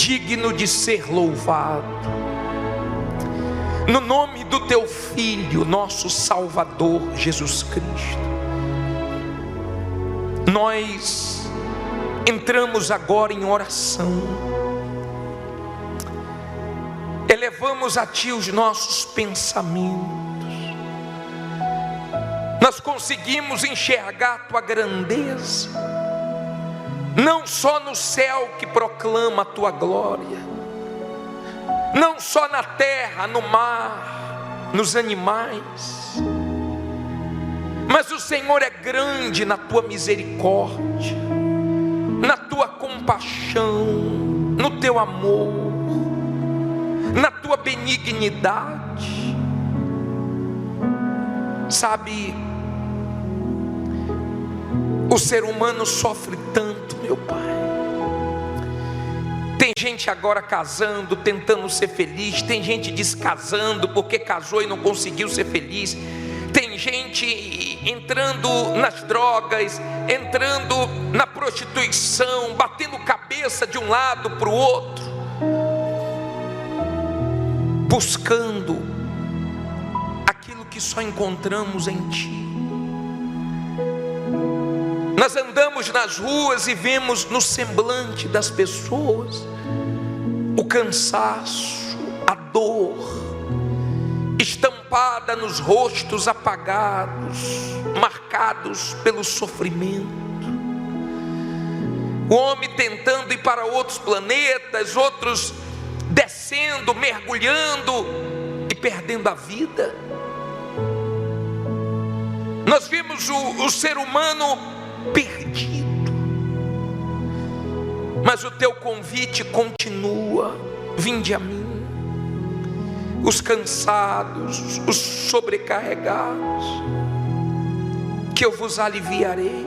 digno de ser louvado. No nome do teu Filho, nosso Salvador Jesus Cristo, nós entramos agora em oração. Elevamos a Ti os nossos pensamentos. Nós conseguimos enxergar a Tua grandeza, não só no céu que proclama a Tua glória, não só na terra, no mar, nos animais, mas o Senhor é grande na Tua misericórdia, na Tua compaixão, no Teu amor, na Tua benignidade. Sabe, o ser humano sofre tanto, meu Pai. Tem gente agora casando, tentando ser feliz. Tem gente descasando porque casou e não conseguiu ser feliz. Tem gente entrando nas drogas, entrando na prostituição, batendo cabeça de um lado para o outro, buscando aquilo que só encontramos em Ti. Nós andamos nas ruas e vemos no semblante das pessoas o cansaço, a dor estampada nos rostos apagados, marcados pelo sofrimento. O homem tentando ir para outros planetas, outros descendo, mergulhando e perdendo a vida. Nós vimos o ser humano perdido, mas o Teu convite continua: vinde a mim, os cansados, os sobrecarregados, que eu vos aliviarei.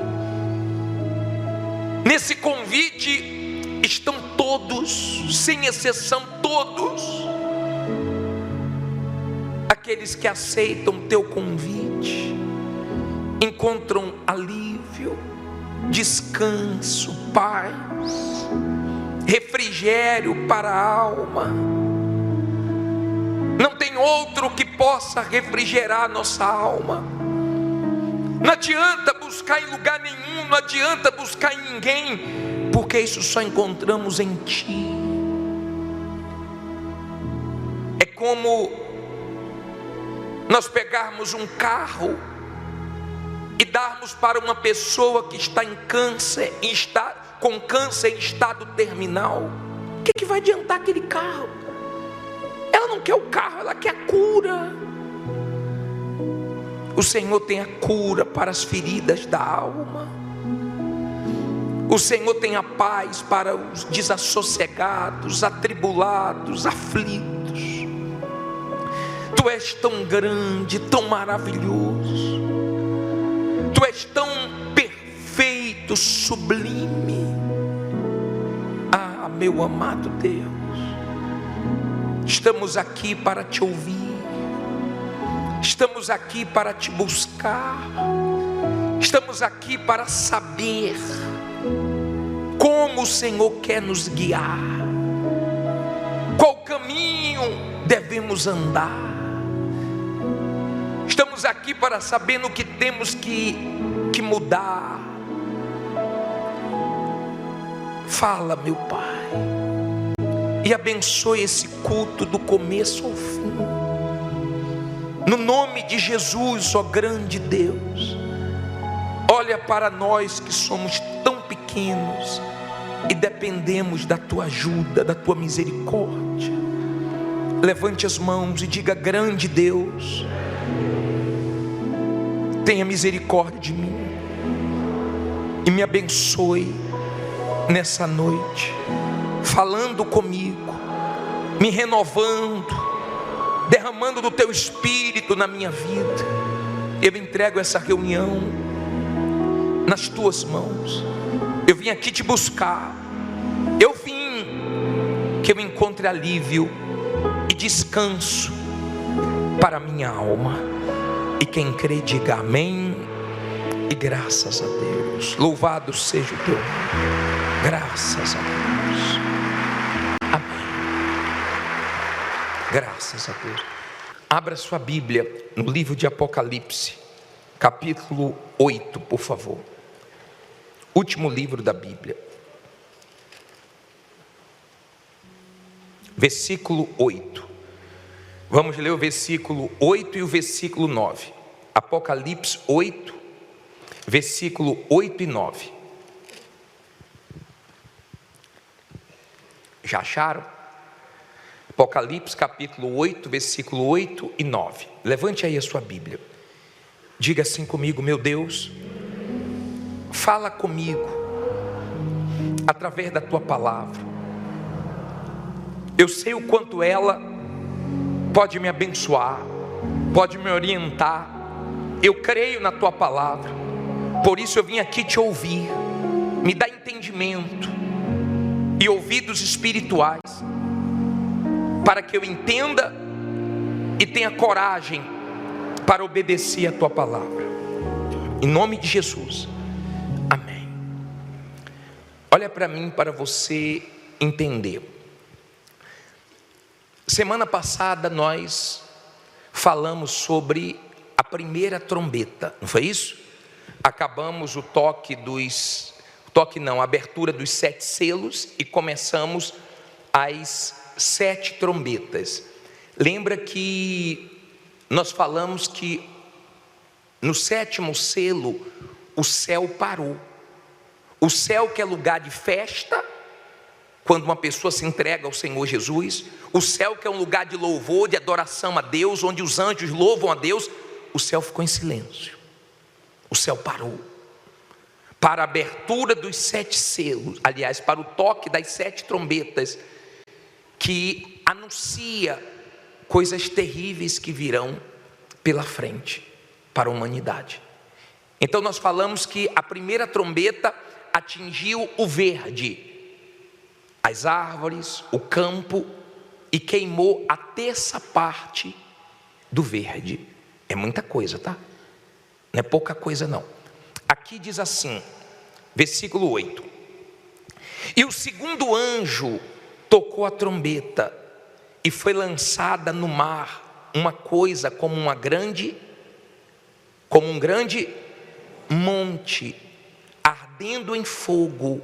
Nesse convite estão todos, sem exceção todos, aqueles que aceitam Teu convite encontram alívio, descanso, paz, refrigério para a alma. Não tem outro que possa refrigerar nossa alma. Não adianta buscar em lugar nenhum, não adianta buscar em ninguém, porque isso só encontramos em Ti. É como nós pegarmos um carro e darmos para uma pessoa que está em câncer, com câncer em estado terminal. O que vai adiantar aquele carro? Ela não quer o carro, ela quer a cura. O Senhor tem a cura para as feridas da alma. O Senhor tem a paz para os desassossegados, atribulados, aflitos. Tu és tão grande, tão maravilhoso. Tu és tão perfeito, sublime. Ah, meu amado Deus, estamos aqui para Te ouvir, estamos aqui para Te buscar, estamos aqui para saber como o Senhor quer nos guiar, qual caminho devemos andar. Estamos aqui para saber no que temos que mudar. Fala, meu Pai, e abençoe esse culto do começo ao fim. No nome de Jesus, ó grande Deus, olha para nós que somos tão pequenos e dependemos da Tua ajuda, da Tua misericórdia. Levante as mãos e diga: grande Deus, tenha misericórdia de mim e me abençoe nessa noite, falando comigo, me renovando, derramando do Teu Espírito na minha vida. Eu entrego essa reunião nas Tuas mãos. Eu vim aqui Te buscar. Eu vim que eu encontre alívio e descanso para a minha alma. E quem crê diga amém e graças a Deus. Louvado seja o Teu nome. Graças a Deus. Graças a Deus. Abra sua Bíblia no livro de Apocalipse, capítulo 8, por favor. Último livro da Bíblia. Versículo 8. Vamos ler o versículo 8 e o versículo 9. Apocalipse 8, versículo 8 e 9. Já acharam? Apocalipse capítulo 8, versículo 8 e 9. Levante aí a sua Bíblia. Diga assim comigo: meu Deus, fala comigo através da tua palavra. Eu sei o quanto ela pode me abençoar, pode me orientar. Eu creio na tua palavra, por isso eu vim aqui te ouvir. Me dá entendimento e ouvidos espirituais, para que eu entenda e tenha coragem para obedecer a tua palavra. Em nome de Jesus, amém. Olha para mim, para você entender. Semana passada nós falamos sobre a primeira trombeta, não foi isso? Acabamos a abertura dos 7 selos e começamos as 7 trombetas. Lembra que nós falamos que no 7º selo o céu parou. O céu, que é lugar de festa, quando uma pessoa se entrega ao Senhor Jesus, o céu, que é um lugar de louvor, de adoração a Deus, onde os anjos louvam a Deus, o céu ficou em silêncio. O céu parou para a abertura dos 7 selos, aliás, para o toque das 7 trombetas, que anuncia coisas terríveis que virão pela frente para a humanidade. Então nós falamos que a primeira trombeta atingiu o verde, as árvores, o campo, e queimou a 3ª parte do verde. É muita coisa, tá? Não é pouca coisa não. Aqui diz assim, versículo 8: e o segundo anjo tocou a trombeta, e foi lançada no mar uma coisa como um grande monte, ardendo em fogo,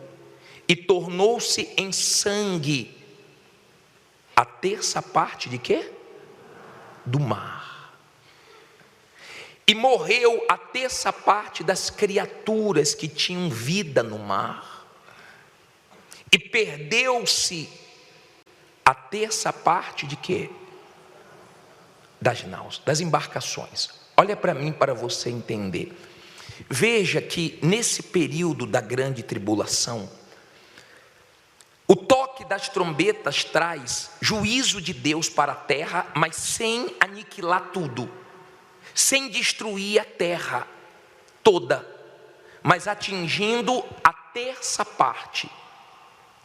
e tornou-se em sangue a 3ª parte de quê? Do mar. E morreu a 3ª parte das criaturas que tinham vida no mar, e perdeu-se a 3ª parte de quê? Das naus, das embarcações. Olha para mim, para você entender. Veja que nesse período da grande tribulação, o toque das trombetas traz juízo de Deus para a terra, mas sem aniquilar tudo, sem destruir a terra toda, mas atingindo a 3ª parte.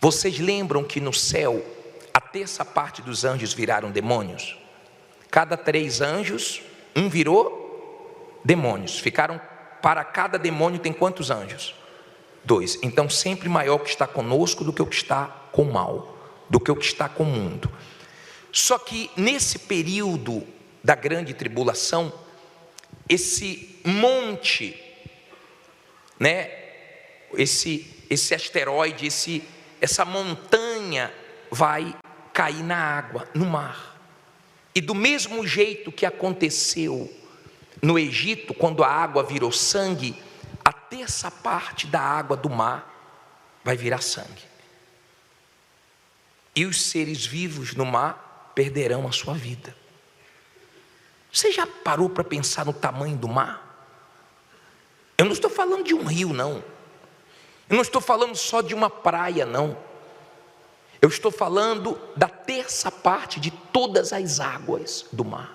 Vocês lembram que no céu a 3ª parte dos anjos viraram demônios? Cada 3 anjos, um virou demônios. Ficaram, para cada demônio tem quantos anjos? 2. Então sempre maior o que está conosco do que o que está com o mal, do que o que está com o mundo. Só que nesse período da grande tribulação, esse monte, esse asteroide, essa montanha vai cair na água, no mar. E do mesmo jeito que aconteceu no Egito, quando a água virou sangue, a 3ª parte da água do mar vai virar sangue. E os seres vivos no mar perderão a sua vida. Você já parou para pensar no tamanho do mar? Eu não estou falando de um rio, não. Eu não estou falando só de uma praia, não. Eu estou falando da 3ª parte de todas as águas do mar.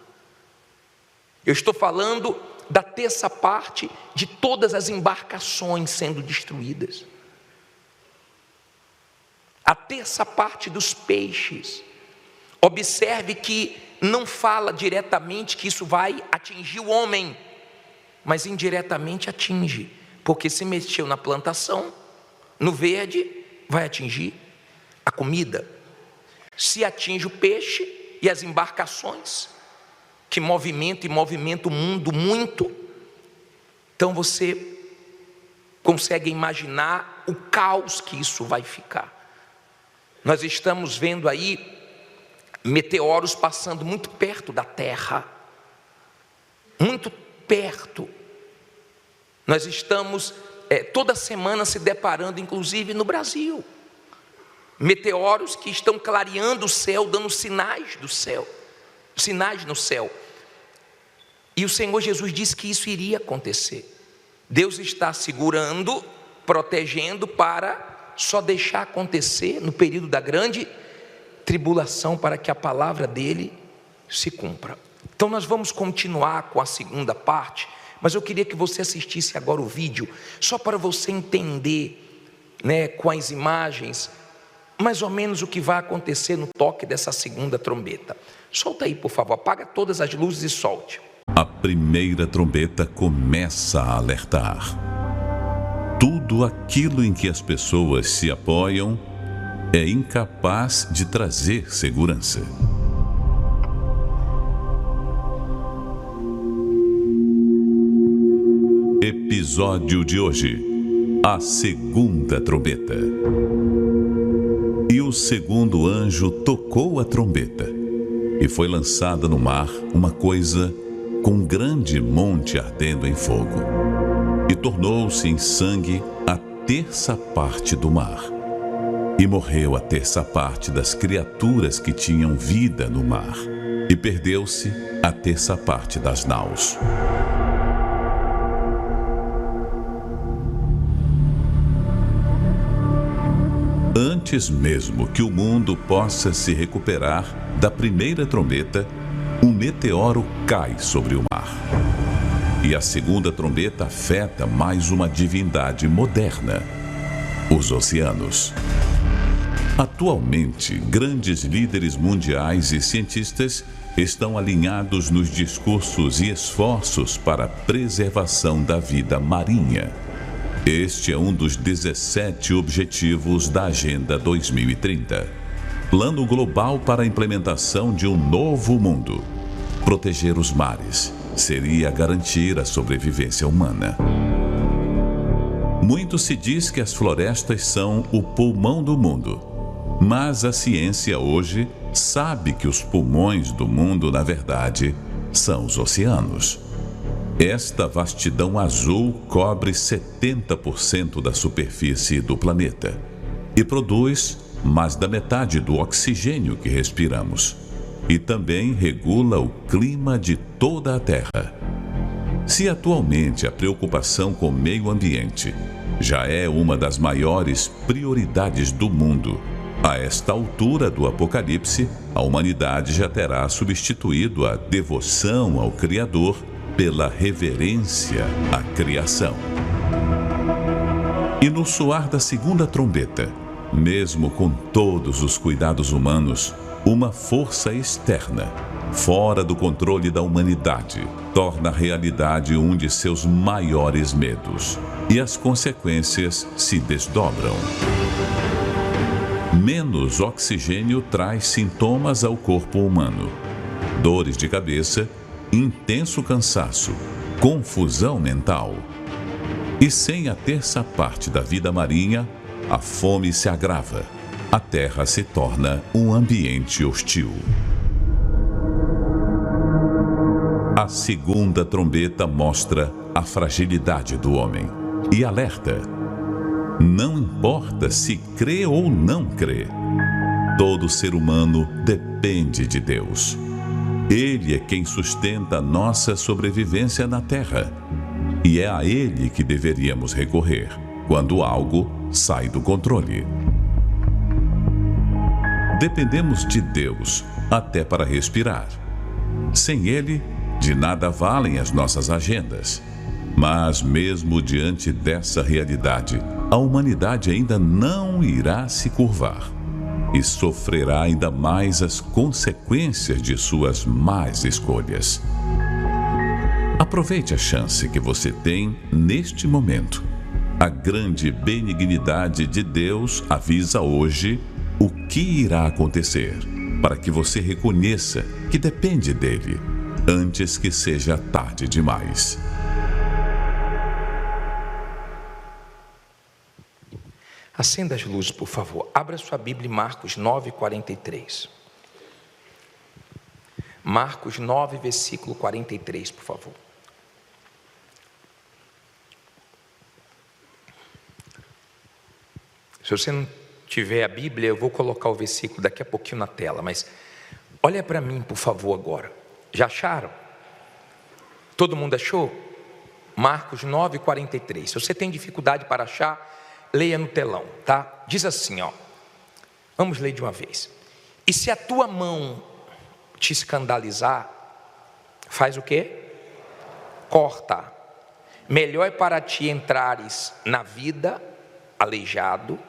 Eu estou falando da 3ª parte de todas as embarcações sendo destruídas. A 3ª parte dos peixes. Observe que não fala diretamente que isso vai atingir o homem, mas indiretamente atinge, porque se mexeu na plantação, no verde, vai atingir a comida. Se atinge o peixe, e as embarcações que movimentam o mundo muito. Então você consegue imaginar o caos que isso vai ficar. Nós estamos vendo aí meteoros passando muito perto da Terra, muito perto. Nós estamos toda semana se deparando, inclusive no Brasil, meteoros que estão clareando o céu, dando sinais do céu, sinais no céu. E o Senhor Jesus disse que isso iria acontecer. Deus está segurando, protegendo para só deixar acontecer no período da grande tribulação, para que a palavra dele se cumpra. Então nós vamos continuar com a segunda parte, mas eu queria que você assistisse agora o vídeo, só para você entender, com as imagens, mais ou menos o que vai acontecer no toque dessa segunda trombeta. Solta aí, por favor, apaga todas as luzes e solte. A primeira trombeta começa a alertar. Tudo aquilo em que as pessoas se apoiam é incapaz de trazer segurança. Episódio de hoje: a segunda trombeta. E o segundo anjo tocou a trombeta, e foi lançada no mar uma coisa com um grande monte ardendo em fogo, e tornou-se em sangue a terça parte do mar. E morreu a terça parte das criaturas que tinham vida no mar, e perdeu-se a terça parte das naus. Antes mesmo que o mundo possa se recuperar da primeira trombeta, um meteoro cai sobre o mar. E a segunda trombeta afeta mais uma divindade moderna: os oceanos. Atualmente, grandes líderes mundiais e cientistas estão alinhados nos discursos e esforços para a preservação da vida marinha. Este é um dos 17 objetivos da Agenda 2030. Plano global para a implementação de um novo mundo. Proteger os mares seria garantir a sobrevivência humana. Muito se diz que as florestas são o pulmão do mundo, mas a ciência hoje sabe que os pulmões do mundo, na verdade, são os oceanos. Esta vastidão azul cobre 70% da superfície do planeta e produz mais da metade do oxigênio que respiramos, e também regula o clima de toda a Terra. Se atualmente a preocupação com o meio ambiente já é uma das maiores prioridades do mundo, a esta altura do Apocalipse, a humanidade já terá substituído a devoção ao Criador pela reverência à criação. E no soar da segunda trombeta, mesmo com todos os cuidados humanos, uma força externa, fora do controle da humanidade, torna a realidade um de seus maiores medos, e as consequências se desdobram. Menos oxigênio traz sintomas ao corpo humano: dores de cabeça, intenso cansaço, confusão mental. E sem a terça parte da vida marinha, a fome se agrava. A terra se torna um ambiente hostil. A segunda trombeta mostra a fragilidade do homem e alerta: não importa se crê ou não crê, todo ser humano depende de Deus. Ele é quem sustenta a nossa sobrevivência na Terra, e é a Ele que deveríamos recorrer quando algo sai do controle. Dependemos de Deus até para respirar. Sem Ele, de nada valem as nossas agendas. Mas mesmo diante dessa realidade, a humanidade ainda não irá se curvar e sofrerá ainda mais as consequências de suas más escolhas. Aproveite a chance que você tem neste momento. A grande benignidade de Deus avisa hoje o que irá acontecer. para que você reconheça que depende dele, antes que seja tarde demais. Acenda as luzes, por favor. Abra sua Bíblia em Marcos 9, 43. Marcos 9, versículo 43, por favor. Se você não tiver a Bíblia, eu vou colocar o versículo daqui a pouquinho na tela, mas olha para mim, por favor, agora. Já acharam? Todo mundo achou? Marcos 9, 43. Se você tem dificuldade para achar, leia no telão, tá? Diz assim, ó. Vamos ler de uma vez. E se a tua mão te escandalizar, faz o quê? Corta. Melhor é para ti entrares na vida aleijado,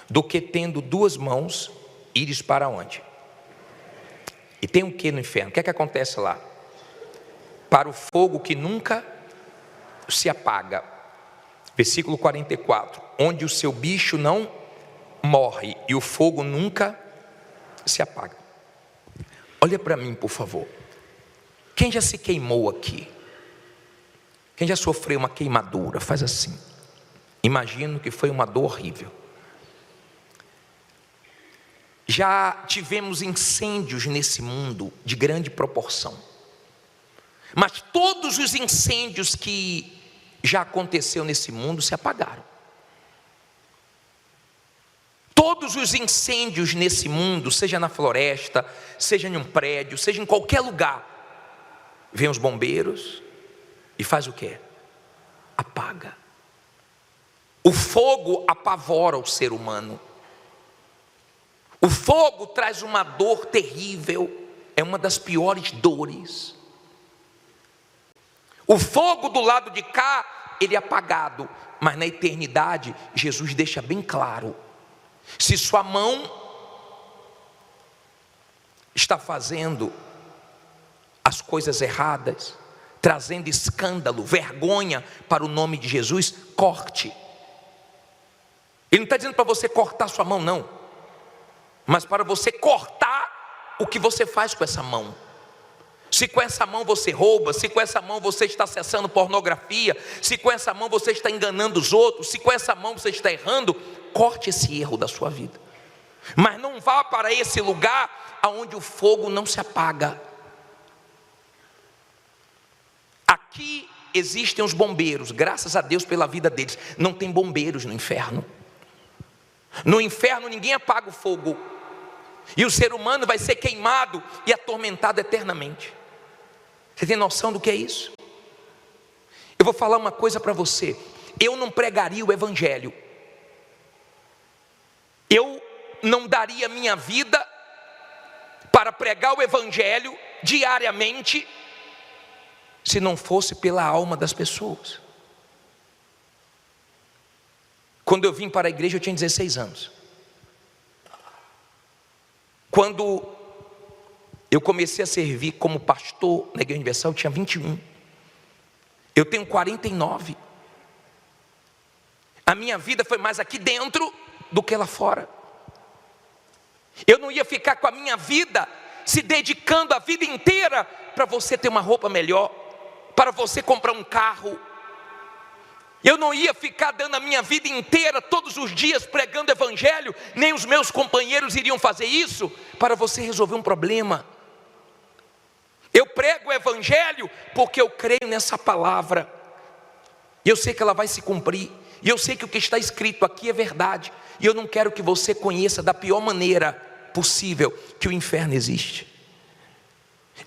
do que tendo duas mãos, ires para onde? E tem o que no inferno? O que é que acontece lá? Para o fogo que nunca se apaga. Versículo 44. Onde o seu bicho não morre e o fogo nunca se apaga. Olha para mim, por favor. Quem já se queimou aqui? Quem já sofreu uma queimadura? Faz assim. Imagino que foi uma dor horrível. Já tivemos incêndios nesse mundo de grande proporção. Mas todos os incêndios que já aconteceu nesse mundo se apagaram. Todos os incêndios nesse mundo, seja na floresta, seja em um prédio, seja em qualquer lugar, vem os bombeiros e faz o quê? Apaga. O fogo apavora o ser humano. O fogo traz uma dor terrível, é uma das piores dores. O fogo do lado de cá, ele é apagado, mas na eternidade, Jesus deixa bem claro: se sua mão está fazendo as coisas erradas, trazendo escândalo, vergonha para o nome de Jesus, corte. Ele não está dizendo para você cortar sua mão, não. Mas para você cortar o que você faz com essa mão. Se com essa mão você rouba, se com essa mão você está acessando pornografia, se com essa mão você está enganando os outros, se com essa mão você está errando, corte esse erro da sua vida. Mas não vá para esse lugar onde o fogo não se apaga. Aqui existem os bombeiros, graças a Deus pela vida deles. Não tem bombeiros no inferno. No inferno ninguém apaga o fogo. E o ser humano vai ser queimado e atormentado eternamente. Você tem noção do que é isso? Eu vou falar uma coisa para você. Eu não pregaria o evangelho. Eu não daria minha vida para pregar o evangelho diariamente, se não fosse pela alma das pessoas. Quando eu vim para a igreja eu tinha 16 anos. Quando eu comecei a servir como pastor na Igreja Universal, eu tinha 21. Eu tenho 49. A minha vida foi mais aqui dentro do que lá fora. Eu não ia ficar com a minha vida se dedicando a vida inteira para você ter uma roupa melhor, para você comprar um carro. Eu não ia ficar dando a minha vida inteira, todos os dias, pregando evangelho. Nem os meus companheiros iriam fazer isso para você resolver um problema. Eu prego o evangelho porque eu creio nessa palavra. E eu sei que ela vai se cumprir. E eu sei que o que está escrito aqui é verdade. E eu não quero que você conheça da pior maneira possível que o inferno existe.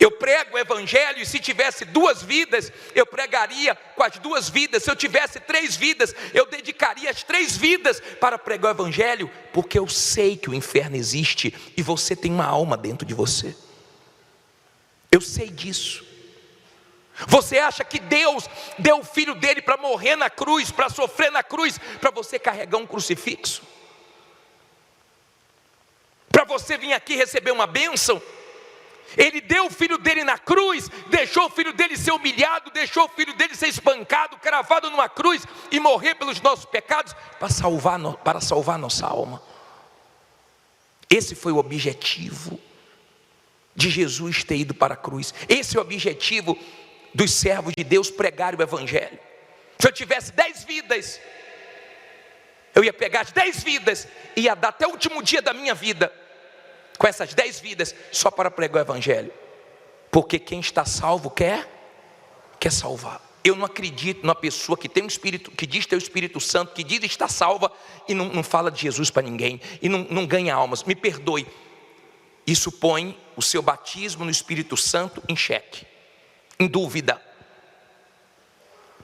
Eu prego o evangelho e se tivesse 2 vidas, eu pregaria com as 2 vidas. Se eu tivesse 3 vidas, eu dedicaria as 3 vidas para pregar o evangelho, porque eu sei que o inferno existe e você tem uma alma dentro de você. Eu sei disso. Você acha que Deus deu o filho dele para morrer na cruz, para sofrer na cruz, para você carregar um crucifixo? Para você vir aqui receber uma bênção? Ele deu o filho dele na cruz, deixou o filho dele ser humilhado, deixou o filho dele ser espancado, cravado numa cruz e morrer pelos nossos pecados para salvar nossa alma. Esse foi o objetivo de Jesus ter ido para a cruz. Esse é o objetivo dos servos de Deus, pregar o evangelho. Se eu tivesse 10 vidas, eu ia pegar as 10 vidas e ia dar até o último dia da minha vida com essas 10 vidas só para pregar o evangelho. Porque quem está salvo quer salvar. Eu não acredito numa pessoa que tem um Espírito, que diz ter o Espírito Santo, que diz estar salva e não fala de Jesus para ninguém, e não ganha almas. Me perdoe, isso põe o seu batismo no Espírito Santo em xeque, em dúvida.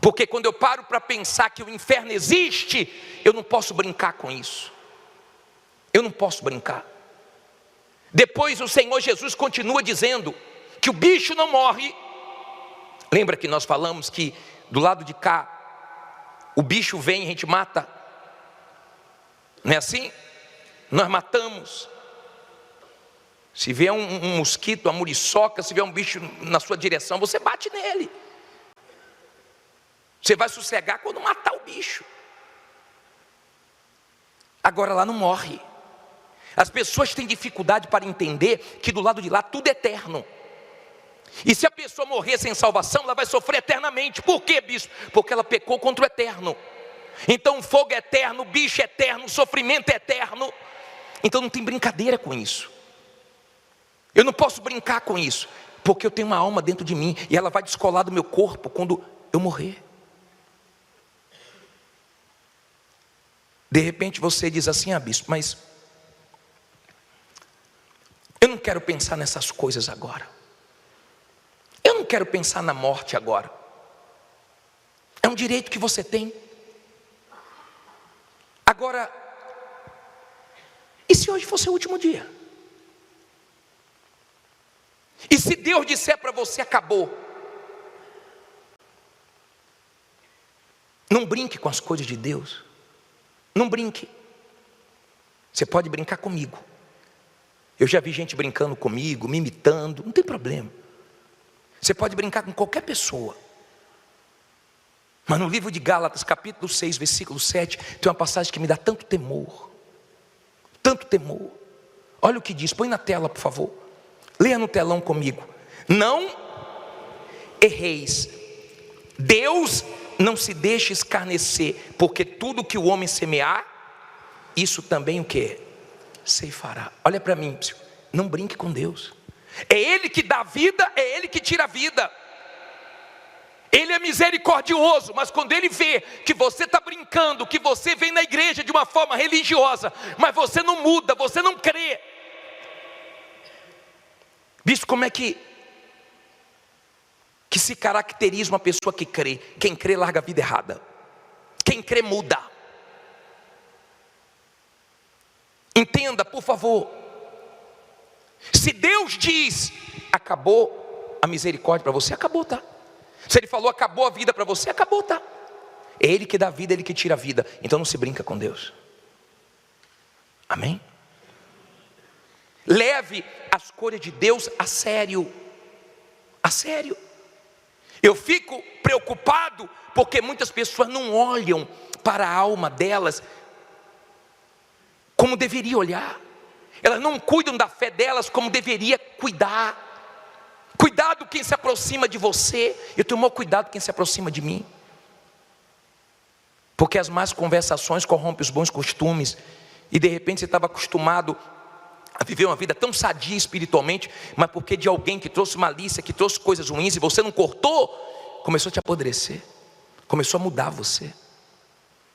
Porque quando eu paro para pensar que o inferno existe, eu não posso brincar com isso. Eu não posso brincar. Depois o Senhor Jesus continua dizendo que o bicho não morre. Lembra que nós falamos que do lado de cá o bicho vem e a gente mata? Não é assim? Nós matamos. Se vier um mosquito, uma muriçoca, se vier um bicho na sua direção, você bate nele. Você vai sossegar quando matar o bicho. Agora lá não morre. As pessoas têm dificuldade para entender que do lado de lá tudo é eterno. E se a pessoa morrer sem salvação, ela vai sofrer eternamente. Por quê, bispo? Porque ela pecou contra o eterno. Então o fogo é eterno, o bicho é eterno, o sofrimento é eterno. Então não tem brincadeira com isso. Eu não posso brincar com isso, porque eu tenho uma alma dentro de mim e ela vai descolar do meu corpo quando eu morrer. De repente você diz assim: bispo, mas eu não quero pensar nessas coisas agora. Eu não quero pensar na morte agora. É um direito que você tem. Agora, e se hoje fosse o último dia? E se Deus disser para você: acabou? Não brinque com as coisas de Deus. Não brinque. Você pode brincar comigo. Eu já vi gente brincando comigo, me imitando, não tem problema. Você pode brincar com qualquer pessoa. Mas no livro de Gálatas, capítulo 6, versículo 7, tem uma passagem que me dá tanto temor. Tanto temor. Olha o que diz, põe na tela, por favor. Leia no telão comigo. Não erreis. Deus não se deixa escarnecer, porque tudo que o homem semear, isso também o que? Ceifará. Olha para mim, não brinque com Deus. É Ele que dá vida, é Ele que tira a vida. Ele é misericordioso, mas quando Ele vê que você está brincando, que você vem na igreja de uma forma religiosa, mas você não muda, você não crê. Visto como é que se caracteriza uma pessoa que crê? Quem crê larga a vida errada. Quem crê muda. Entenda, por favor. Se Deus diz: acabou a misericórdia para você, acabou, tá? Se Ele falou acabou a vida para você, acabou, tá? É Ele que dá vida, é Ele que tira a vida. Então não se brinca com Deus. Amém? Leve as coisas de Deus a sério. A sério. Eu fico preocupado porque muitas pessoas não olham para a alma delas como deveria olhar. Elas não cuidam da fé delas como deveria cuidar. Cuidado quem se aproxima de você. Eu tenho maior cuidado quem se aproxima de mim. Porque as más conversações corrompem os bons costumes. E de repente você estava acostumado a viver uma vida tão sadia espiritualmente, mas porque de alguém que trouxe malícia, que trouxe coisas ruins, e você não cortou, começou a te apodrecer. Começou a mudar você.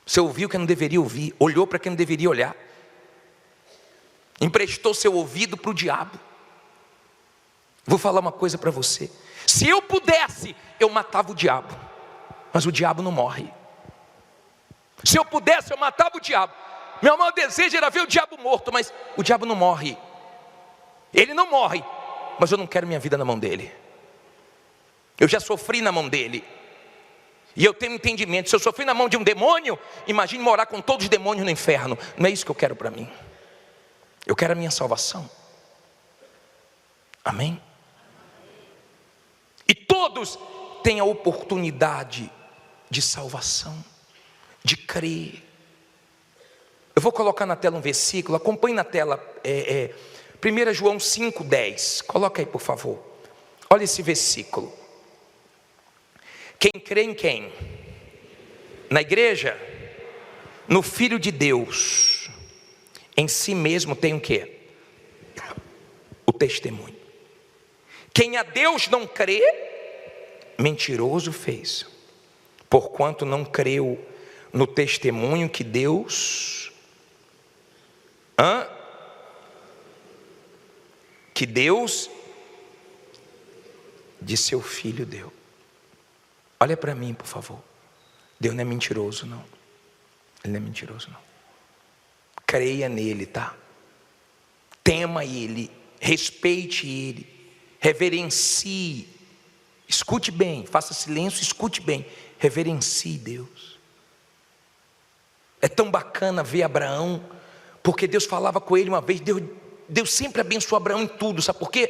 Você ouviu quem não deveria ouvir, olhou para quem não deveria olhar. Emprestou seu ouvido para o diabo. Vou falar uma coisa para você. Se eu pudesse, eu matava o diabo. Mas o diabo não morre. Se eu pudesse, eu matava o diabo. Meu maior desejo era ver o diabo morto, mas o diabo não morre. Ele não morre, mas eu não quero minha vida na mão dele. Eu já sofri na mão dele. E eu tenho entendimento. Se eu sofri na mão de um demônio, imagine morar com todos os demônios no inferno. Não é isso que eu quero para mim. Eu quero a minha salvação. Amém? E todos têm a oportunidade de salvação, de crer. Eu vou colocar na tela um versículo, acompanhe na tela, 1 João 5,10. Coloca aí, por favor. Olha esse versículo. Quem crê em quem? Na igreja? No Filho de Deus, em si mesmo tem o quê? O testemunho. Quem a Deus não crê, mentiroso fez, porquanto não creu no testemunho que Deus de seu Filho deu. Olha para mim, por favor. Deus não é mentiroso, não. Ele não é mentiroso, não. Creia nele, tá? Tema ele, respeite ele, reverencie. Escute bem, faça silêncio, escute bem. Reverencie Deus. É tão bacana ver Abraão, porque Deus falava com ele uma vez. Deus sempre abençoou Abraão em tudo, sabe por quê?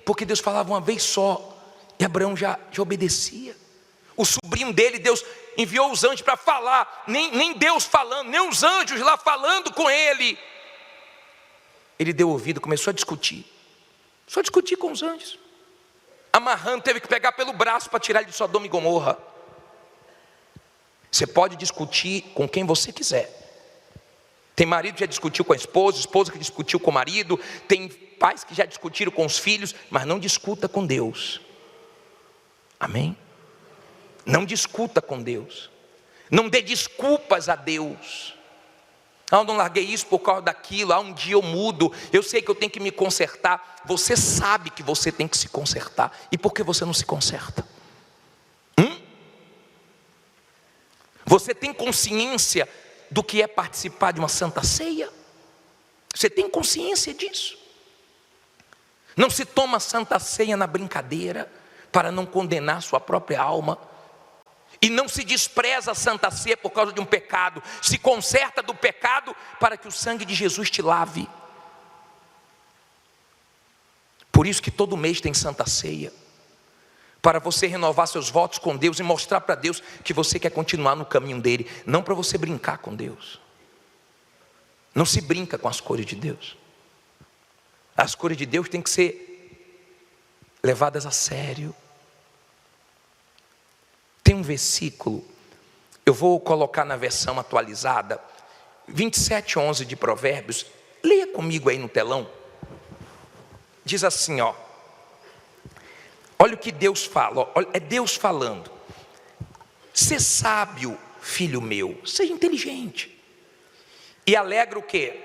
Porque Deus falava uma vez só, e Abraão já obedecia. O sobrinho dele, Deus enviou os anjos para falar, nem Deus falando, nem os anjos lá falando com ele. Ele deu ouvido, começou a discutir. Só discutir com os anjos. Amarrando, teve que pegar pelo braço para tirar ele de Sodoma e Gomorra. Você pode discutir com quem você quiser. Tem marido que já discutiu com a esposa que discutiu com o marido, tem pais que já discutiram com os filhos, mas não discuta com Deus. Amém? Não discuta com Deus. Não dê desculpas a Deus. Eu não larguei isso por causa daquilo. Um dia eu mudo. Eu sei que eu tenho que me consertar. Você sabe que você tem que se consertar. E por que você não se conserta? Você tem consciência do que é participar de uma santa ceia? Você tem consciência disso? Não se toma santa ceia na brincadeira, para não condenar sua própria alma. E não se despreza a santa ceia por causa de um pecado. Se conserta do pecado para que o sangue de Jesus te lave. Por isso que todo mês tem santa ceia, para você renovar seus votos com Deus e mostrar para Deus que você quer continuar no caminho dele. Não para você brincar com Deus. Não se brinca com as cores de Deus. As cores de Deus têm que ser levadas a sério. Tem um versículo, eu vou colocar na versão atualizada, 27:11 de Provérbios. Leia comigo aí no telão. Diz assim, ó. Olha o que Deus fala, olha, é Deus falando. Ser sábio, filho meu, seja inteligente. E alegra o quê?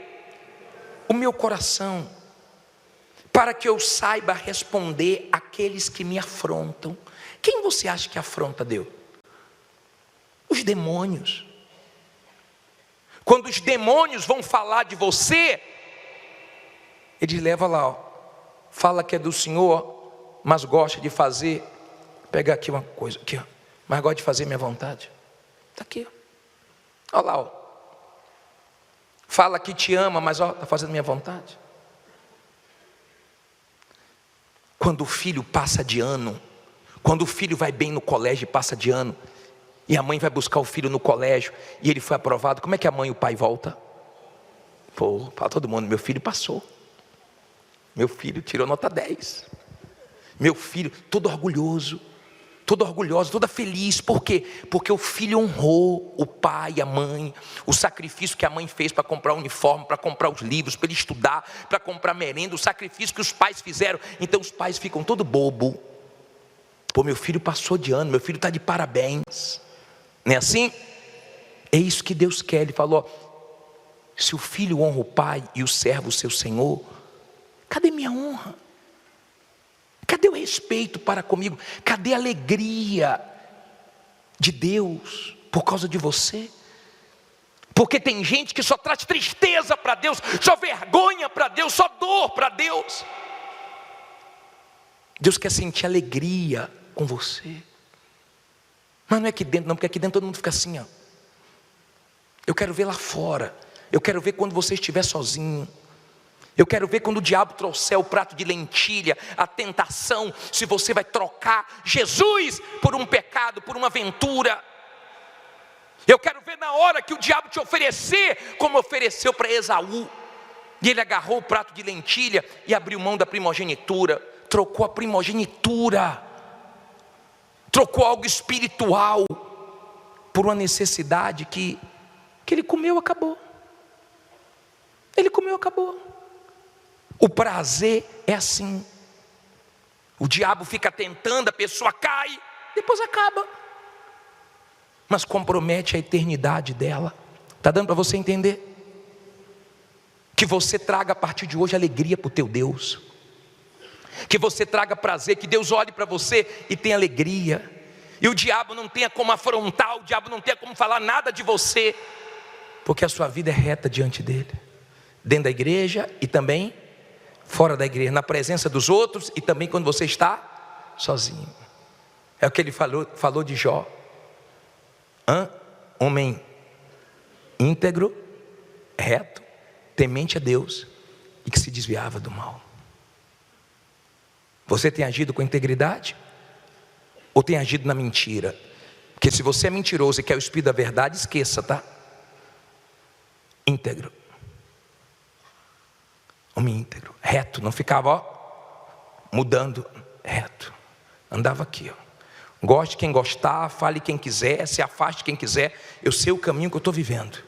O meu coração, para que eu saiba responder àqueles que me afrontam. Quem você acha que afronta Deus? Os demônios. Quando os demônios vão falar de você, ele leva lá, ó, fala que é do Senhor, mas gosta de fazer, pega aqui uma coisa, aqui, ó, mas gosta de fazer minha vontade. Está aqui, ó. Olha lá, ó. Fala que te ama, mas está fazendo minha vontade. Quando o filho passa de ano, quando o filho vai bem no colégio e passa de ano, e a mãe vai buscar o filho no colégio, e ele foi aprovado, como é que a mãe e o pai voltam? Pô, fala todo mundo, meu filho passou. Meu filho tirou nota 10. Meu filho, todo orgulhoso, toda feliz. Por quê? Porque o filho honrou o pai e a mãe, o sacrifício que a mãe fez para comprar o uniforme, para comprar os livros, para ele estudar, para comprar merenda, o sacrifício que os pais fizeram. Então os pais ficam todo bobo. Pô, meu filho passou de ano, meu filho está de parabéns. Não é assim? É isso que Deus quer. Ele falou, se o filho honra o pai e o servo o seu senhor, cadê minha honra? Cadê o respeito para comigo? Cadê a alegria de Deus por causa de você? Porque tem gente que só traz tristeza para Deus, só vergonha para Deus, só dor para Deus. Deus quer sentir alegria com você. Mas não é aqui dentro não, porque aqui dentro todo mundo fica assim, ó. Eu quero ver lá fora. Eu quero ver quando você estiver sozinho. Eu quero ver quando o diabo trouxer o prato de lentilha, a tentação, se você vai trocar Jesus por um pecado, por uma aventura. Eu quero ver na hora que o diabo te oferecer, como ofereceu para Esaú. E ele agarrou o prato de lentilha e abriu mão da primogenitura. Trocou a primogenitura, trocou algo espiritual por uma necessidade que ele comeu, acabou. Ele comeu, acabou. O prazer é assim. O diabo fica tentando, a pessoa cai, depois acaba, mas compromete a eternidade dela. Está dando para você entender? Que você traga a partir de hoje alegria para o teu Deus, que você traga prazer, que Deus olhe para você e tenha alegria, e o diabo não tenha como afrontar, o diabo não tenha como falar nada de você, porque a sua vida é reta diante dele, dentro da igreja e também fora da igreja, na presença dos outros e também quando você está sozinho. É o que ele falou de Jó. Homem íntegro, reto, temente a Deus e que se desviava do mal. Você tem agido com integridade? Ou tem agido na mentira? Porque se você é mentiroso e quer o espírito da verdade, esqueça, tá? Íntegro. Homem íntegro, reto, não ficava mudando, reto. Andava aqui, Goste quem gostar, fale quem quiser, se afaste quem quiser. Eu sei o caminho que eu estou vivendo.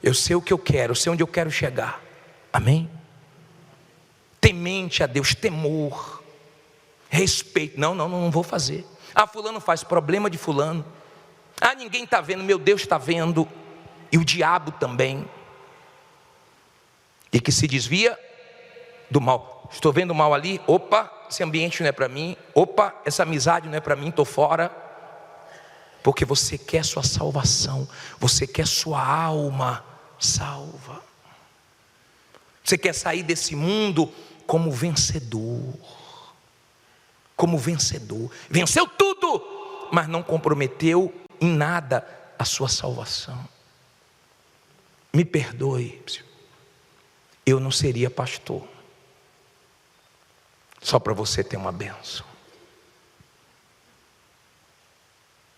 Eu sei o que eu quero, eu sei onde eu quero chegar. Amém? Temente a Deus, temor, respeito. Não vou fazer. Fulano faz, problema de fulano. Ninguém está vendo, meu Deus está vendo. E o diabo também. E que se desvia do mal. Estou vendo mal ali, opa, esse ambiente não é para mim. Opa, essa amizade não é para mim, estou fora. Porque você quer sua salvação, você quer sua alma salva. Você quer sair desse mundo como vencedor. Como vencedor. Venceu tudo, mas não comprometeu em nada a sua salvação. Me perdoe, eu não seria pastor só para você ter uma bênção.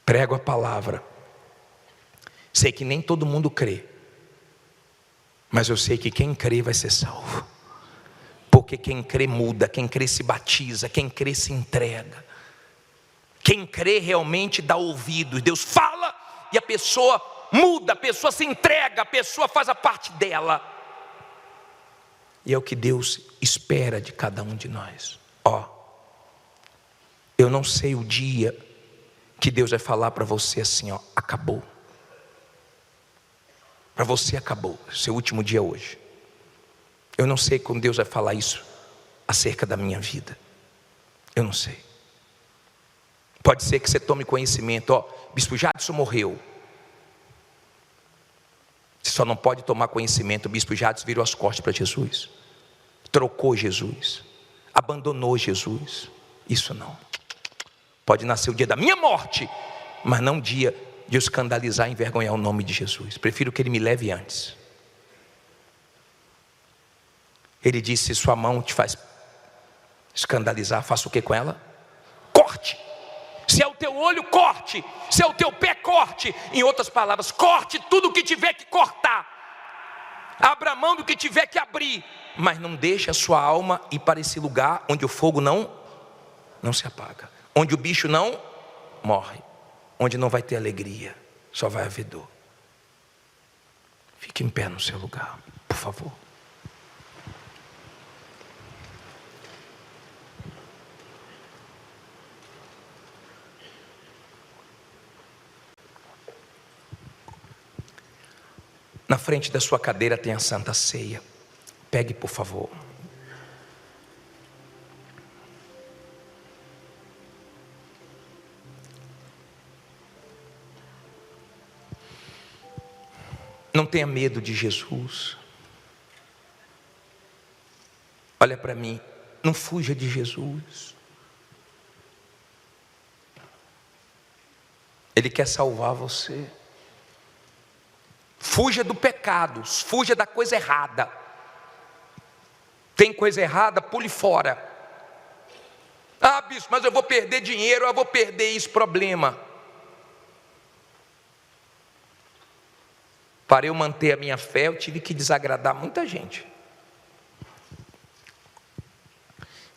Prego a palavra. Sei que nem todo mundo crê, mas eu sei que quem crê vai ser salvo. Porque quem crê muda, quem crê se batiza, quem crê se entrega. Quem crê realmente dá ouvidos. Deus fala e a pessoa muda, a pessoa se entrega, a pessoa faz a parte dela. E é o que Deus espera de cada um de nós. Eu não sei o dia que Deus vai falar para você assim, acabou. Para você acabou, seu último dia hoje. Eu não sei quando Deus vai falar isso acerca da minha vida. Eu não sei. Pode ser que você tome conhecimento, Bispo Jadson morreu. Você só não pode tomar conhecimento. O Bispo Jadson virou as costas para Jesus, trocou Jesus, abandonou Jesus. Isso não. Pode nascer o dia da minha morte, mas não o dia de eu escandalizar e envergonhar o nome de Jesus. Prefiro que Ele me leve antes. Ele disse: se sua mão te faz escandalizar, faça o que com ela? Corte. Se é o teu olho, corte. Se é o teu pé, corte. Em outras palavras, corte tudo o que tiver que cortar. Abra mão do que tiver que abrir. Mas não deixe a sua alma ir para esse lugar onde o fogo não se apaga. Onde o bicho não morre. Onde não vai ter alegria. Só vai haver dor. Fique em pé no seu lugar, por favor. Na frente da sua cadeira tem a Santa Ceia. Pegue, por favor. Não tenha medo de Jesus. Olha para mim. Não fuja de Jesus. Ele quer salvar você. Fuja do pecado, fuja da coisa errada. Tem coisa errada, pule fora. Bispo, mas eu vou perder dinheiro, eu vou perder isso. Problema. Para eu manter a minha fé, eu tive que desagradar muita gente.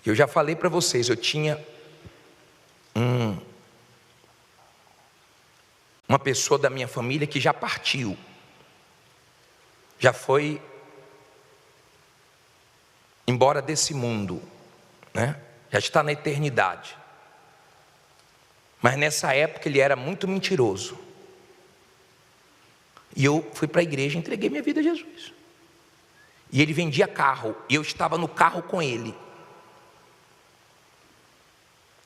Eu já falei para vocês, eu tinha uma pessoa da minha família que já partiu, já foi embora desse mundo, né? Já está na eternidade. Mas nessa época ele era muito mentiroso. E eu fui para a igreja e entreguei minha vida a Jesus. E ele vendia carro, e eu estava no carro com ele.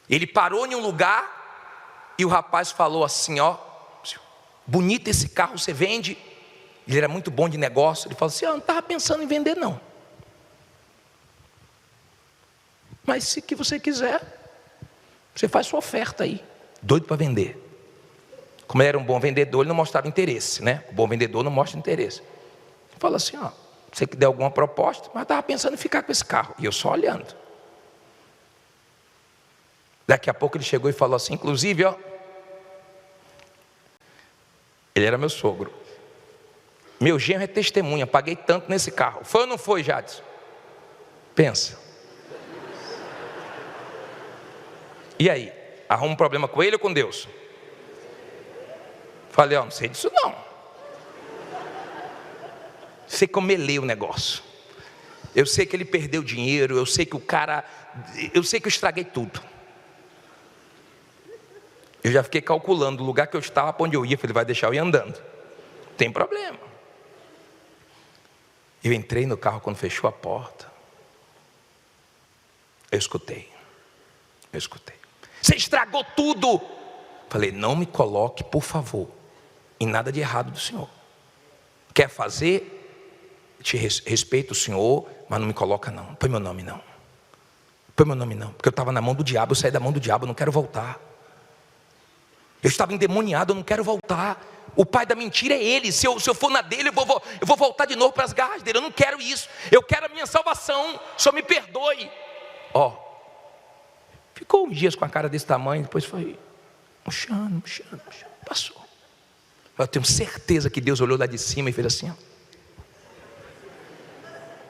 Ele parou em um lugar e o rapaz falou assim: ó, bonito esse carro, você vende? Ele era muito bom de negócio. Ele falou assim: eu não estava pensando em vender não, mas se que você quiser, você faz sua oferta aí. Doido para vender. Como ele era um bom vendedor, ele não mostrava interesse, né? O bom vendedor não mostra interesse. Ele falou assim: ó, você que der alguma proposta, mas estava pensando em ficar com esse carro. E eu só olhando. Daqui a pouco ele chegou e falou assim, inclusive, ó, ele era meu sogro. Meu genro é testemunha, paguei tanto nesse carro. Foi ou não foi, Jadson? Pensa. E aí? Arruma um problema com ele ou com Deus? Falei, ó, não sei disso não. Sei como ele lê o negócio. Eu sei que ele perdeu dinheiro, eu sei que eu estraguei tudo. Eu já fiquei calculando o lugar que eu estava, para onde eu ia. Falei, vai deixar eu ir andando. Não tem problema. Eu entrei no carro, quando fechou a porta, eu escutei. Você estragou tudo. Falei, não me coloque, por favor, em nada de errado do senhor. Quer fazer? Te respeito o senhor, mas não me coloca não. Põe meu nome não. Porque eu estava na mão do diabo, eu saí da mão do diabo, eu não quero voltar. Eu estava endemoniado, eu não quero voltar. O pai da mentira é ele. Se eu for na dele, eu vou voltar de novo para as garras dele. Eu não quero isso. Eu quero a minha salvação. Só me perdoe. Ó, ficou uns dias com a cara desse tamanho. Depois foi murchando. Passou. Eu tenho certeza que Deus olhou lá de cima e fez assim, ó.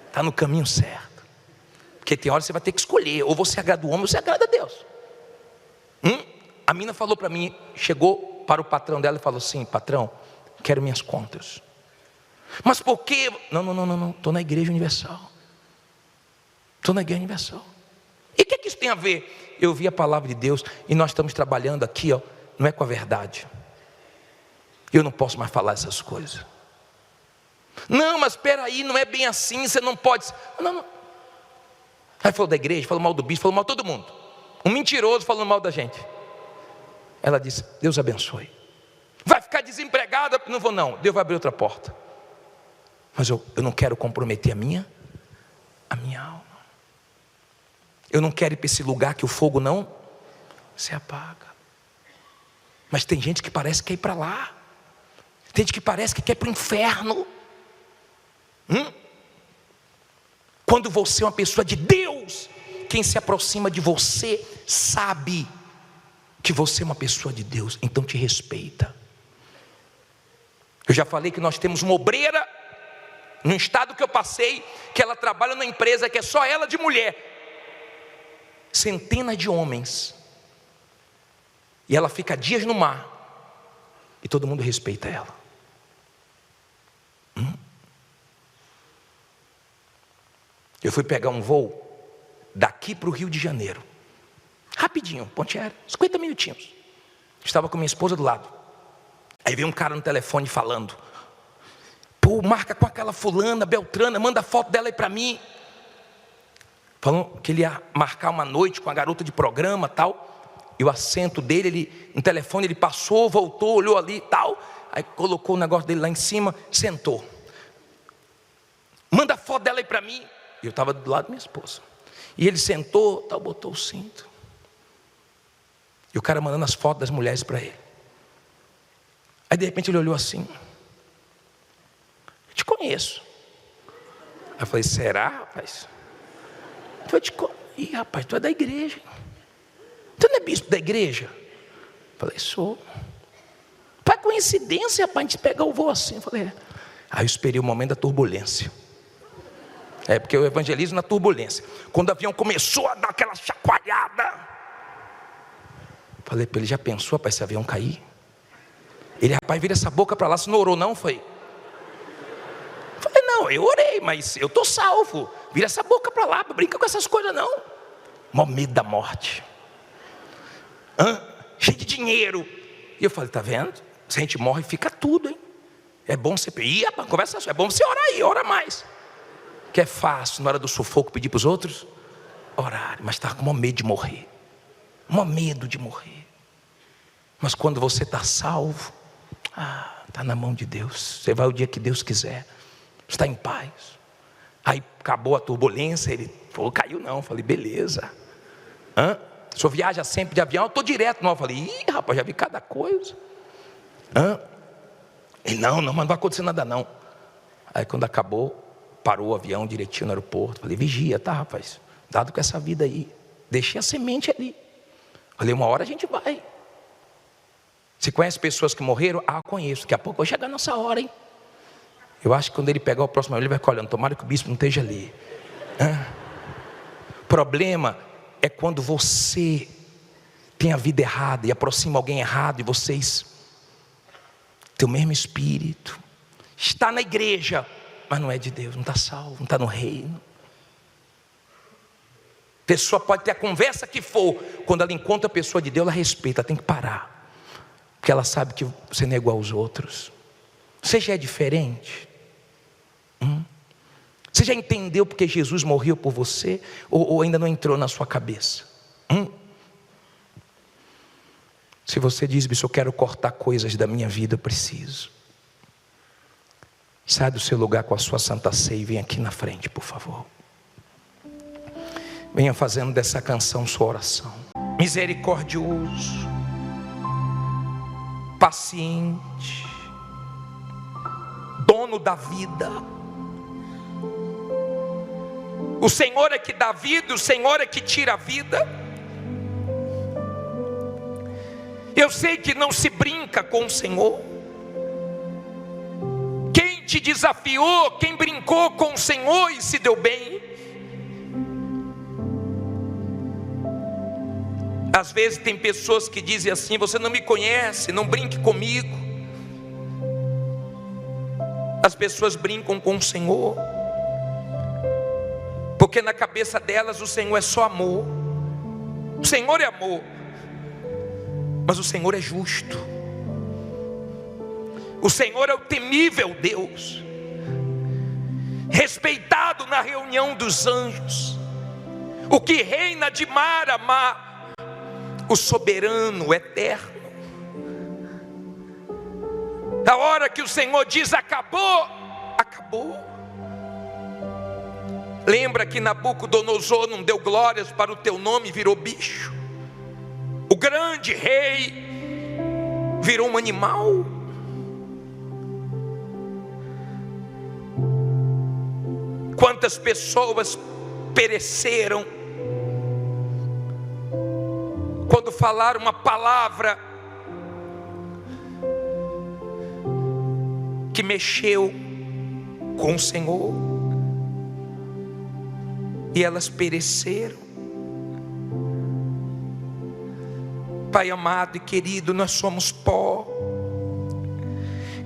Está no caminho certo. Porque tem hora que você vai ter que escolher. Ou você agrada o homem ou você agrada a Deus. A mina falou para mim, chegou para o patrão dela e falou assim: patrão, quero minhas contas. Mas por quê? Não, estou na Igreja Universal. E o que isso tem a ver? Eu vi a palavra de Deus e nós estamos trabalhando aqui, ó, não é com a verdade. Eu não posso mais falar essas coisas. Não, mas espera aí, não é bem assim, você não pode. Não. Aí falou da igreja, falou mal do bispo, falou mal de todo mundo. Um mentiroso falando mal da gente. Ela disse: Deus abençoe. Vai ficar desempregada? Não vou não, Deus vai abrir outra porta. Mas eu não quero comprometer a minha alma. Eu não quero ir para esse lugar que o fogo não se apaga. Mas tem gente que parece que quer ir para lá. Tem gente que parece que quer ir para o inferno. Quando você é uma pessoa de Deus, quem se aproxima de você sabe que você é uma pessoa de Deus, então te respeita. Eu já falei que nós temos uma obreira no estado que eu passei, que ela trabalha numa empresa que é só ela de mulher, centenas de homens, e ela fica dias no mar e todo mundo respeita ela. Eu fui pegar um voo daqui para o Rio de Janeiro, rapidinho, ponte aérea, 50 minutinhos. Estava com minha esposa do lado. Aí veio um cara no telefone falando: pô, marca com aquela fulana, Beltrana, manda foto dela aí para mim. Falou que ele ia marcar uma noite com a garota de programa tal. E o assento dele, no telefone, ele passou, voltou, olhou ali e tal. Aí colocou o negócio dele lá em cima, sentou. Manda foto dela aí para mim. E eu estava do lado da minha esposa. E ele sentou, tal, botou o cinto. E o cara mandando as fotos das mulheres para ele. Aí de repente ele olhou assim: eu te conheço. Aí eu falei: será, rapaz? Ih, rapaz, tu é da igreja. Tu não é bispo da igreja? Eu falei: sou. Foi coincidência, rapaz, a gente pegar o voo assim. Eu falei: Aí eu esperei o momento da turbulência. É porque eu evangelizo na turbulência. Quando o avião começou a dar aquela chacoalhada, falei para ele: já pensou para esse avião cair? Ele: rapaz, vira essa boca para lá. Você não orou não? Falei: não, eu orei, mas eu estou salvo. Vira essa boca para lá, brinca com essas coisas não. Mó medo da morte. Cheio de dinheiro. E eu falei: tá vendo? Se a gente morre, fica tudo, hein? É bom você conversa, é bom você orar aí, ora mais. Que é fácil, na hora do sufoco, pedir para os outros orar, mas está com maior medo de morrer. Maior medo de morrer. Mas quando você está salvo, está na mão de Deus. Você vai o dia que Deus quiser, está em paz. Aí acabou a turbulência, ele falou: caiu não. Eu falei: beleza. O senhor viaja sempre de avião? Eu estou direto. Não. Eu falei: rapaz, já vi cada coisa. Ele: não, mas não vai acontecer nada não. Aí quando acabou, parou o avião direitinho no aeroporto. Falei: vigia, tá, rapaz? Dado com essa vida aí, deixei a semente ali. Falei: uma hora a gente vai. Você conhece pessoas que morreram? Conheço. Daqui a pouco vai chegar a nossa hora, hein? Eu acho que quando ele pegar o próximo avião, ele vai ficar olhando. Tomara que o bispo não esteja ali. Problema é quando você tem a vida errada e aproxima alguém errado, e vocês têm o mesmo espírito. Está na igreja, mas não é de Deus, não está salvo, não está no reino. A pessoa pode ter a conversa que for, quando ela encontra a pessoa de Deus, ela respeita, ela tem que parar, porque ela sabe que você não é igual aos outros. Você já é diferente? Você já entendeu porque Jesus morreu por você? Ou ainda não entrou na sua cabeça? Se você diz: eu quero cortar coisas da minha vida, eu preciso. Sai do seu lugar com a sua santa ceia e vem aqui na frente, por favor. Venha fazendo dessa canção sua oração. Misericordioso, paciente, dono da vida. O Senhor é que dá vida, o Senhor é que tira a vida. Eu sei que não se brinca com o Senhor. Quem te desafiou, quem brincou com o Senhor e se deu bem? Às vezes tem pessoas que dizem assim: você não me conhece, não brinque comigo. As pessoas brincam com o Senhor, porque na cabeça delas o Senhor é só amor. O Senhor é amor, mas o Senhor é justo. O Senhor é o temível Deus, respeitado na reunião dos anjos, o que reina de mar a mar, o soberano, o eterno. A hora que o Senhor diz acabou, acabou. Lembra que Nabucodonosor não deu glórias para o teu nome e virou bicho? O grande rei virou um animal. Quantas pessoas pereceram quando falaram uma palavra que mexeu com o Senhor, e elas pereceram. Pai amado e querido, nós somos pó.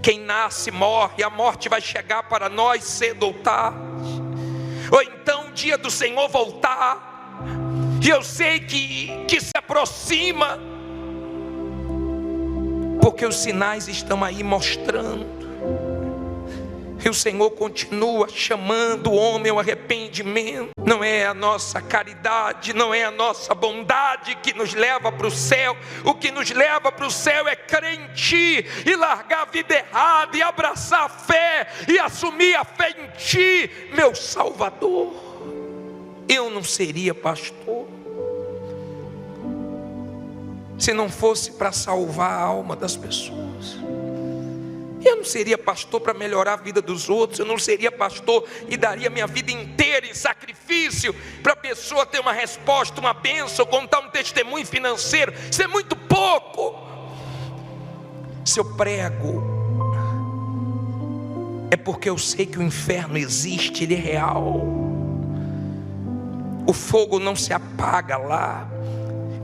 Quem nasce morre, a morte vai chegar para nós cedo ou tarde, ou então o dia do Senhor voltar. E eu sei que se aproxima, porque os sinais estão aí mostrando. E o Senhor continua chamando o homem ao arrependimento. Não é a nossa caridade, não é a nossa bondade que nos leva para o céu. O que nos leva para o céu é crer em Ti e largar a vida errada e abraçar a fé e assumir a fé em Ti, meu Salvador. Eu não seria pastor se não fosse para salvar a alma das pessoas. Eu não seria pastor para melhorar a vida dos outros. Eu não seria pastor e daria minha vida inteira em sacrifício para a pessoa ter uma resposta, uma bênção, contar um testemunho financeiro. Isso é muito pouco. Se eu prego, é porque eu sei que o inferno existe, ele é real. o fogo não se apaga lá.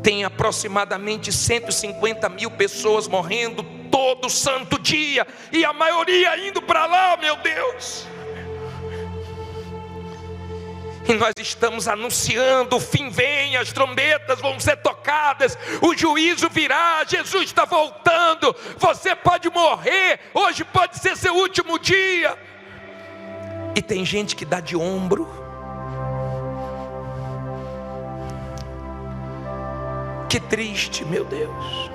Tem aproximadamente 150 mil pessoas morrendo todo santo dia, e a maioria indo para lá, meu Deus. E nós estamos anunciando: o fim vem, as trombetas vão ser tocadas, o juízo virá, Jesus está voltando. Você pode morrer, hoje pode ser seu último dia. E tem gente que dá de ombro. Que triste, meu Deus.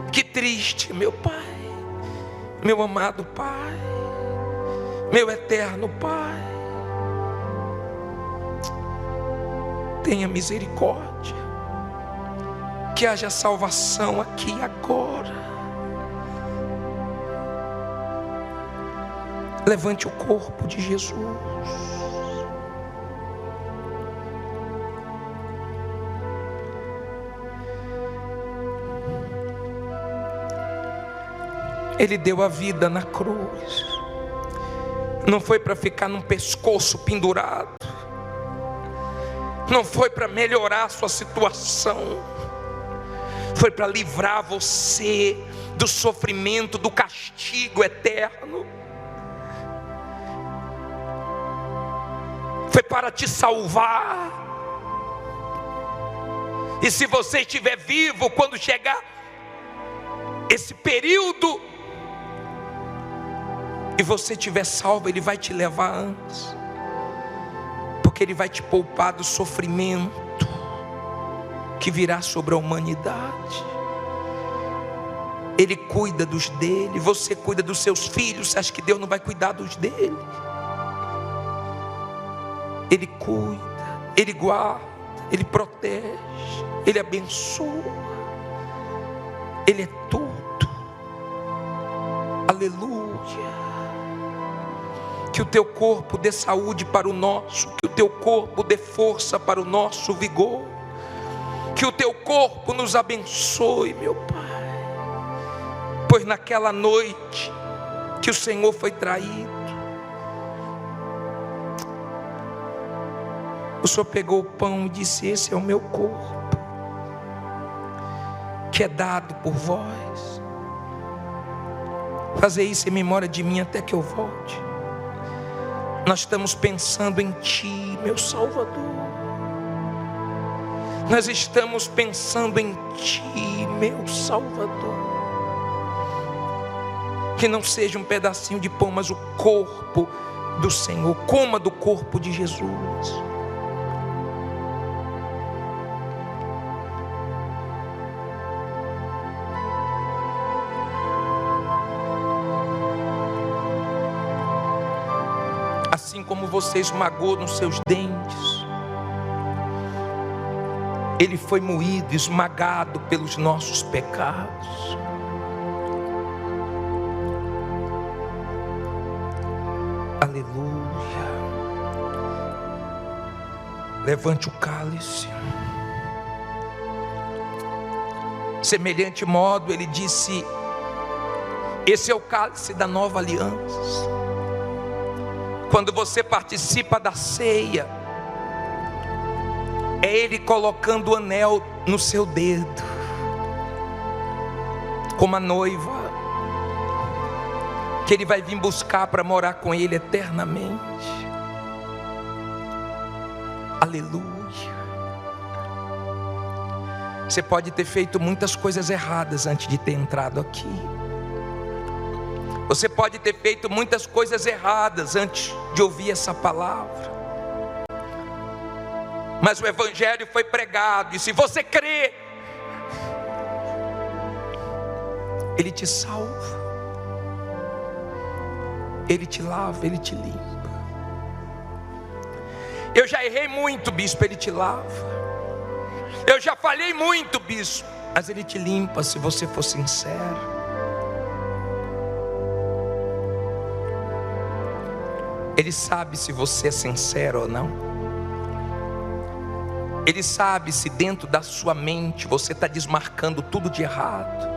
Que triste, meu Pai, meu amado Pai, meu eterno Pai. Tenha misericórdia, que haja salvação aqui e agora. Levante o corpo de Jesus. Ele deu a vida na cruz. Não foi para ficar num pescoço pendurado. Não foi para melhorar a sua situação. Foi para livrar você do sofrimento, do castigo eterno. Foi para te salvar. E se você estiver vivo, quando chegar esse período e você estiver salvo, Ele vai te levar antes, porque Ele vai te poupar do sofrimento que virá sobre a humanidade. Ele cuida dos dele, você cuida dos seus filhos. Você acha que Deus não vai cuidar dos dele? Ele cuida, Ele guarda, Ele protege, Ele abençoa, Ele é tudo. Aleluia. Que o teu corpo dê saúde para o nosso, que o teu corpo dê força para o nosso vigor, que o teu corpo nos abençoe, meu Pai. Pois naquela noite que o Senhor foi traído, o Senhor pegou o pão e disse: esse é o meu corpo, que é dado por vós. Fazer isso em memória de mim até que eu volte. Nós estamos pensando em Ti, meu Salvador. Nós estamos pensando em Ti, meu Salvador. Que não seja um pedacinho de pão, mas o corpo do Senhor. Coma do corpo de Jesus. Assim como você esmagou nos seus dentes, Ele foi moído, esmagado pelos nossos pecados. Aleluia. Levante o cálice. Semelhante modo, Ele disse: esse é o cálice da nova aliança. Quando você participa da ceia, é Ele colocando o anel no seu dedo, como a noiva, que Ele vai vir buscar para morar com Ele eternamente. Aleluia. Você pode ter feito muitas coisas erradas antes de ter entrado aqui. Você pode ter feito muitas coisas erradas antes de ouvir essa palavra. Mas o Evangelho foi pregado, e se você crê, Ele te salva, Ele te lava, Ele te limpa. Eu já errei muito, bispo, Ele te lava. Eu já falhei muito, bispo, mas Ele te limpa se você for sincero. Ele sabe se você é sincero ou não. Ele sabe se dentro da sua mente você está desmarcando tudo de errado.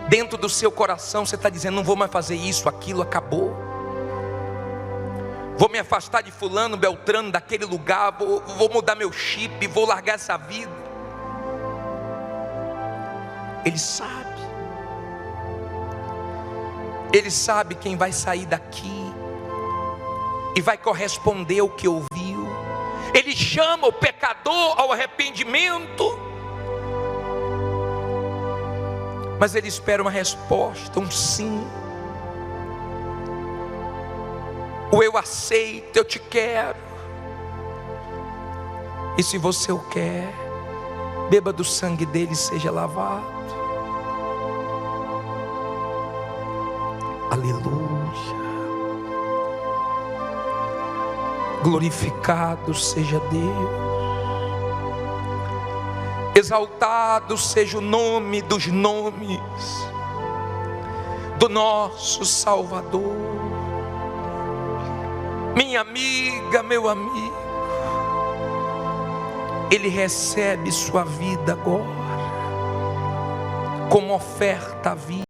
Dentro do seu coração você está dizendo: não vou mais fazer isso, aquilo, acabou. vou me afastar de fulano, beltrano, daquele lugar, vou mudar meu chip, vou largar essa vida. Ele sabe quem vai sair daqui e vai corresponder ao que ouviu. Ele chama o pecador ao arrependimento, mas ele espera uma resposta, um sim. O eu aceito, eu te quero. E se você o quer, beba do sangue dele e seja lavado. Aleluia. Glorificado seja Deus. Exaltado seja o nome dos nomes do nosso Salvador. Minha amiga, meu amigo, Ele recebe sua vida agora como oferta à vida.